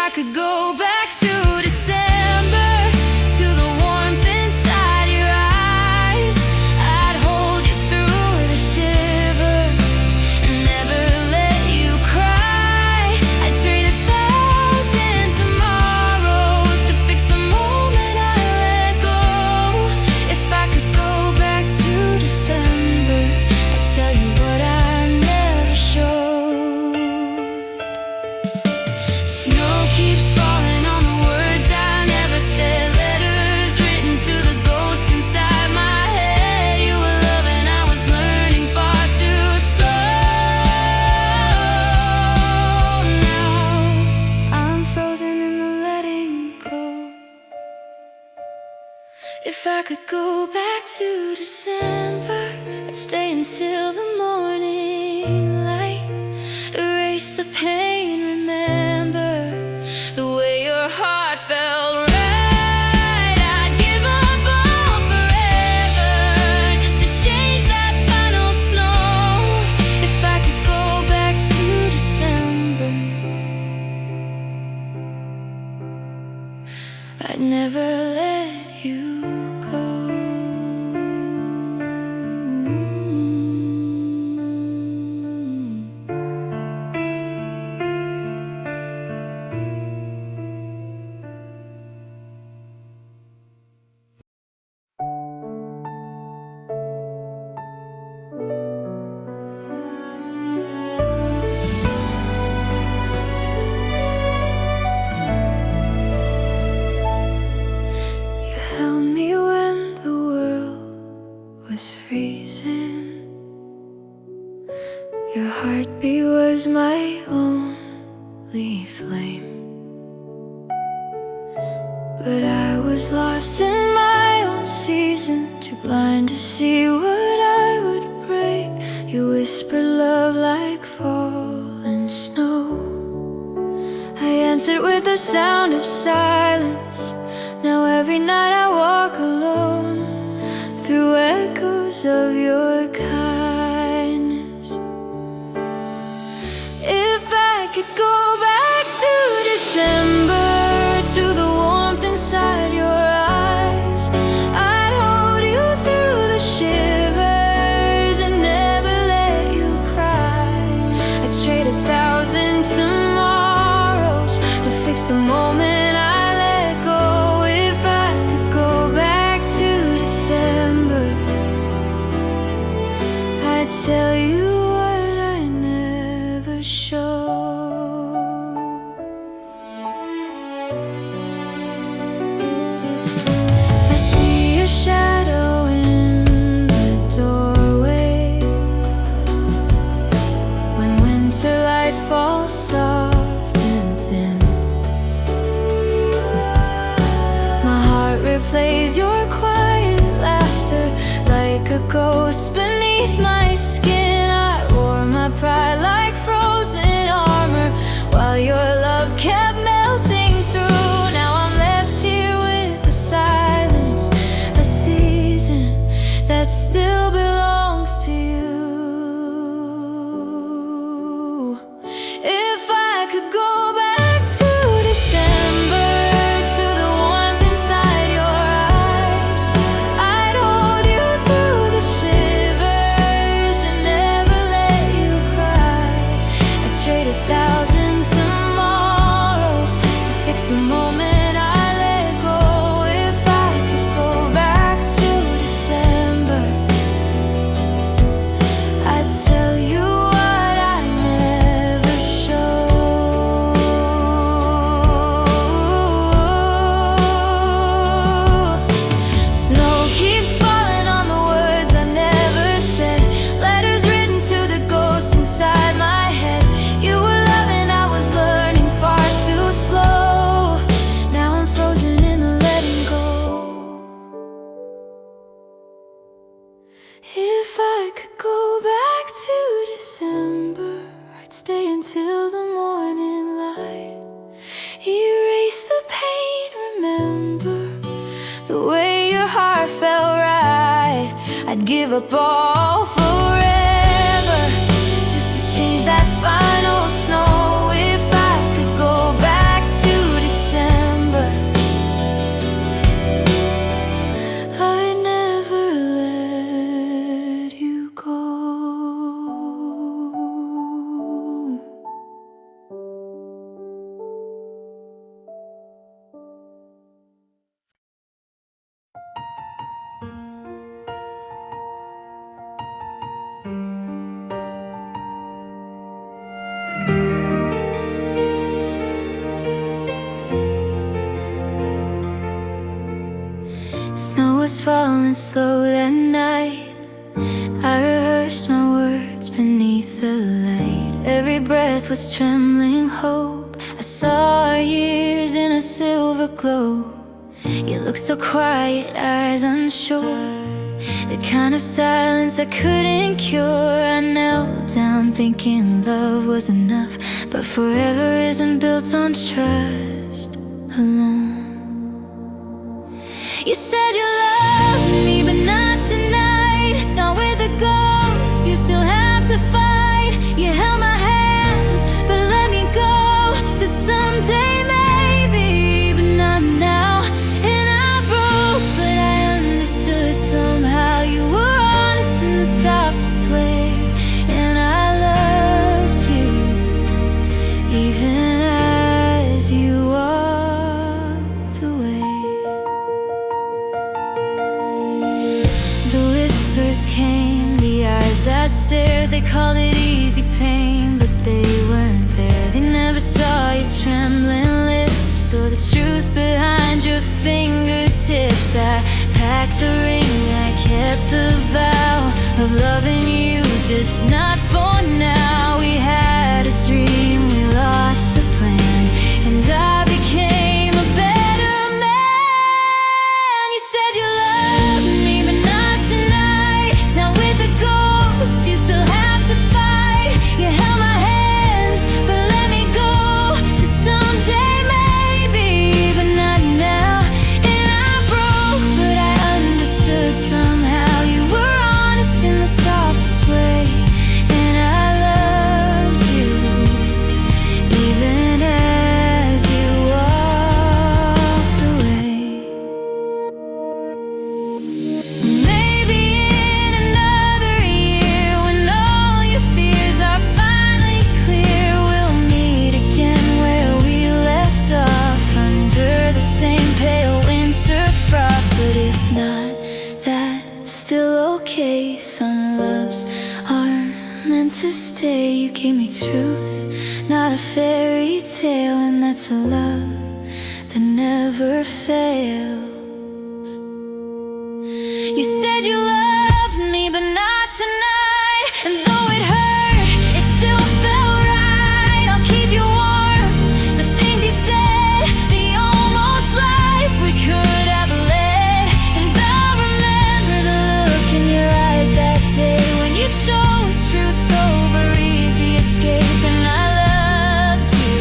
I could go back to December, to the warmth inside your eyes, I'd hold you through the shivers and never let you cry. I'd trade 1,000 tomorrows to fix the moment I let go. If I could go back to December, I'd tell you what I never showed. Snow keeps falling on the words I never said, letters written to the ghost inside my head. You were loving, I was learning far too slow. Now I'm frozen in the letting go. If I could go back to December, I'd stay until the morning light, erase the pain, remember the way your heart felt right. I'd give up all forever just to change that final snow. If I could go back to December, I'd never let you go. You held me when the world was freezing. Your heartbeat was my only flame, but I was lost in my own season, too blind to see what I would break. You whispered love like falling snow. I answered with the sound of silence. Now every night I walk alone through echoes of your kindness. If I could go back to December, to the warmth inside your eyes, I'd hold you through the shivers and never let you cry. I'd trade 1,000 tomorrows to fix the moment I let go. If I could go back to December, I'd tell you what I never showed. I see your shadow in the doorway when winter light falls soft and thin. My heart replays your quiet laughter like a ghost beneath my skin. I wore my pride like frozen armor while your love kept melting through. Now I'm left here with the silence, a season that still belongs to you. If I could go back to December, to the warmth inside your eyes, I'd hold you through the shivers and never let you cry. I'd trade 1,000 tomorrows to fix the moment I let go. If I could go back to December, I'd tell you what I never showed. Snow keeps falling on the words I never said, letters written to the ghost inside my head. You were loving, I was learning far too slow. Now I'm frozen in the letting go. If I could go back to December, I'd stay until the morning light, erase the pain, remember the way your heart felt right. I'd give up all forever just to change that final snow. If I could go back to falling slow that night. I rehearsed my words beneath the light. Every breath was trembling hope. I saw our years in a silver glow. You looked so quiet, eyes unsure, the kind of silence I couldn't cure. I knelt down thinking love was enough, but forever isn't built on trust alone. You said you loved me, but not tonight. Not with a ghost, you still have to fight. You held my hands, but let me go. Said someday maybe, but not now. And I broke, but I understood somehow. You were honest in the softest way, and I loved you, even as you walked away. The whispers came, the eyes that stared. They called it easy pain, but they weren't there. They never saw your trembling lips or the truth behind your fingertips. I packed the ring, I kept the vow of loving you, just not for now. We had a dream, we lost the plan, and I became a better man. You said you loved me, but not tonight. Not with a ghost, you still have to fight. You held my hands, but let me go. Said someday maybe, but not now. And I broke, but I understood somehow. You were honest in the softest way, and I loved you, even as you walked away. Maybe in another year, when all your fears are finally clear, we'll meet again where we left off, under the same pale winter frost. But if not, that's still okay. Some loves aren't meant to stay. You gave me truth, not a fairy tale, and that's a love that never fails. You said you loved me, but not tonight. And though it hurt, it still felt right. I'll keep you warm, the things you said, the almost life we could have led. And I'll remember the look in your eyes that day when you chose truth over easy escape. And I loved you,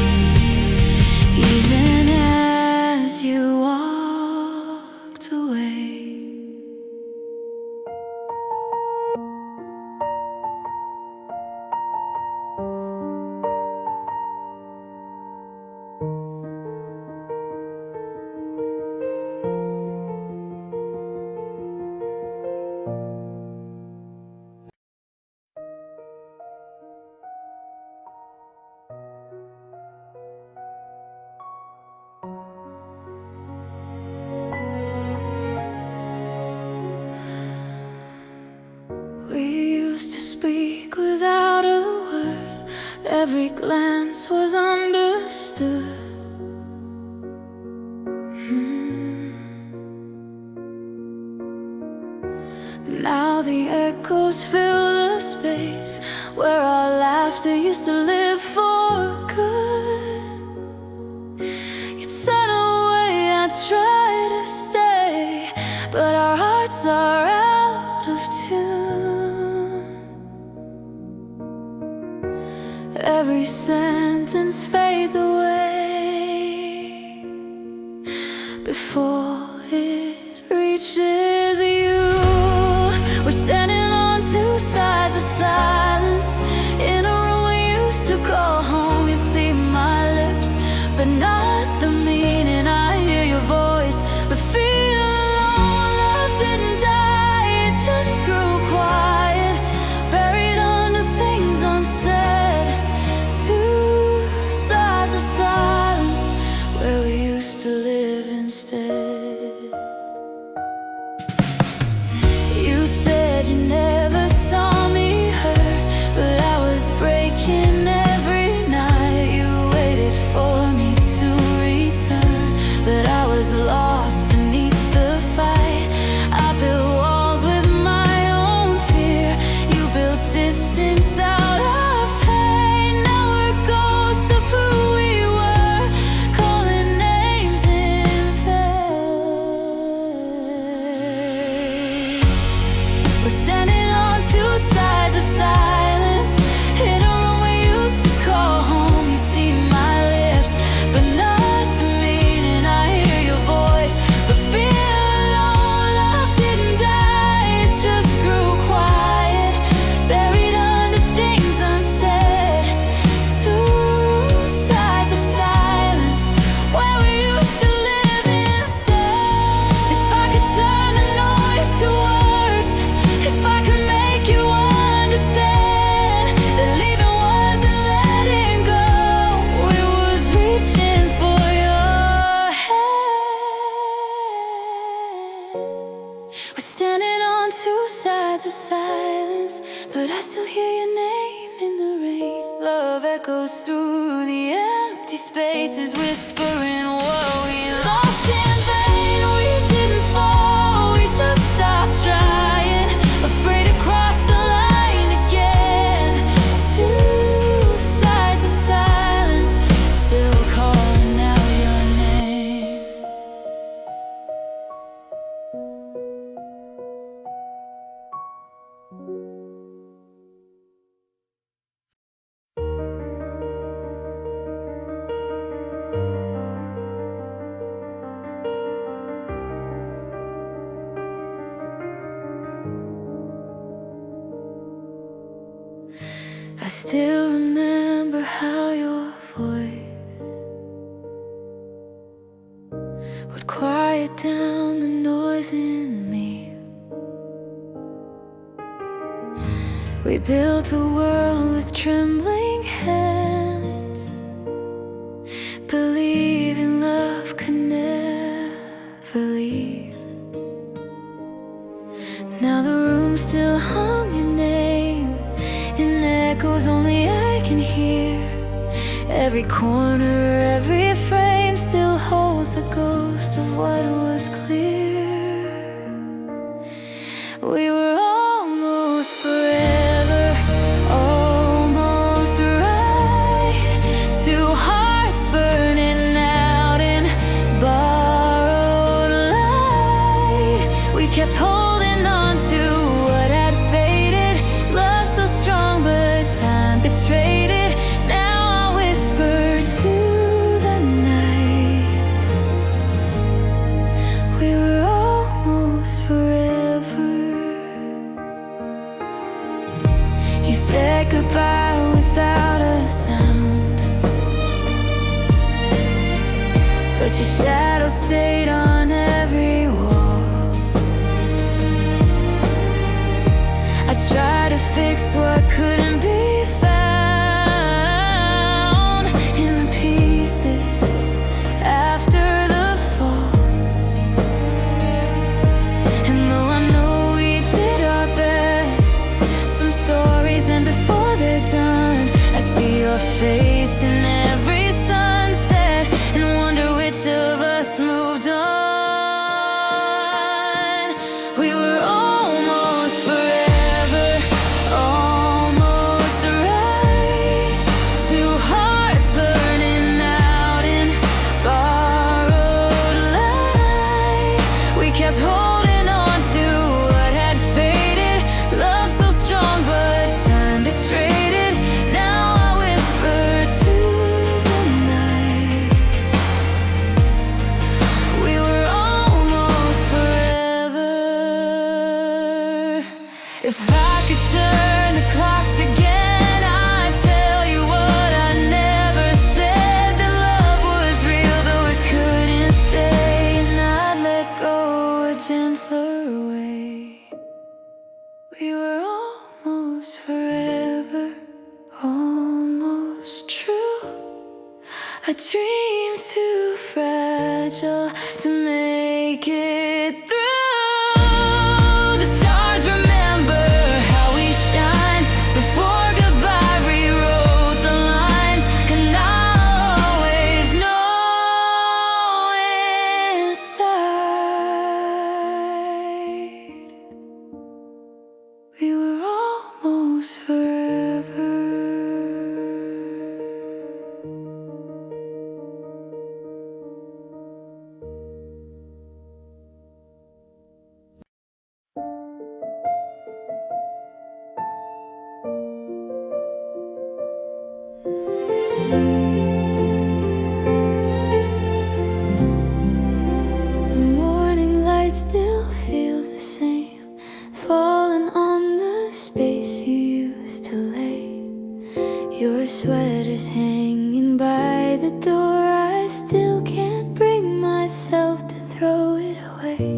even as you walked away. We used to speak without a word. Every glance was understood. Now the echoes fill the space where our laughter used to live for good. You'd said away, I'd try to stay, but our hearts are out of tune. Every sentence fades away before it reaches you. We're standing on two sides of silence in a room we used to call home. You see my lips, but not the meaning. I hear your voice, but feel alone. Love didn't die, it just grew quiet, buried under things unsaid. Two sides of silence where we used to live instead. hear your name in the rain. Love echoes through the empty spaces, whispering what we lost in vain. We didn't fall, we just stopped trying, afraid to cross the line again. Two sides of silence, still calling out your name. I still remember how your voice would quiet down the noise in me. We built a world with trembling hands, believing love could never leave. Now the room still hum your name in echoes only I can hear. Every corner, every frame still holds the ghost of what was clear. We were almost forever, almost right. Two hearts burning out in borrowed light. We kept holding on to what had faded. Love so strong, but time betrayed it. Now I whisper to the night, we were almost forever. You said goodbye without a sound, but your shadow stayed on every wall. I tried to fix what couldn't be found in the pieces after the fall. And though I know we did our best, some stories end before they're done. I see your face in every sunset and wonder which of us moved on. We were almost forever, almost right. Two hearts burning out in borrowed light. We kept holding on to what had faded. Love so strong, but time betrayed it. Now I whisper to the night, we were almost forever. If I could turn the clocks again, I'd tell you what I never said. That love was real, though it couldn't stay. And I'd let go a gentler way. We were almost forever, almost true. A dream too fragile to make it through. The stars remember how we shine. Before goodbye rewrote the lines, and I'll always know inside, we were almost forever. The morning light still feels the same, falling on the space you used to lay. Your sweater's hanging by the door. I still can't bring myself to throw it away.